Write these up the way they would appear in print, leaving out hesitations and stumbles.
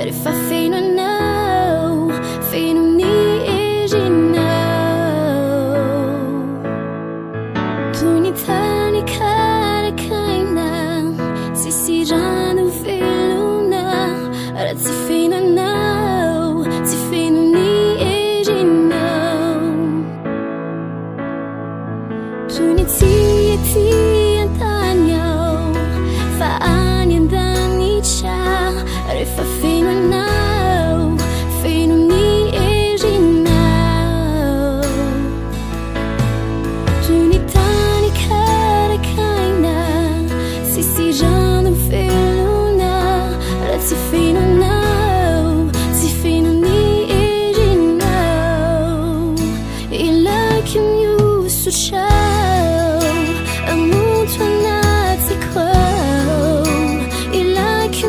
Rehefa feno anao, feno ny herinao. Toy ny tany karakaina, sisy rano velona. Raha tsy feno anao, tsy feno ny herinao. Toy ny tsy antany ao, fa any an-danitra. Rehefa feno anao, feno ny herinao. Toy ny tany karakaina, sisy rano velona. Raha tsy feno anao, tsy feno ny herinao. Ilaiko mihosotrao, amonto anatiko ao. Ilaiko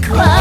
cry.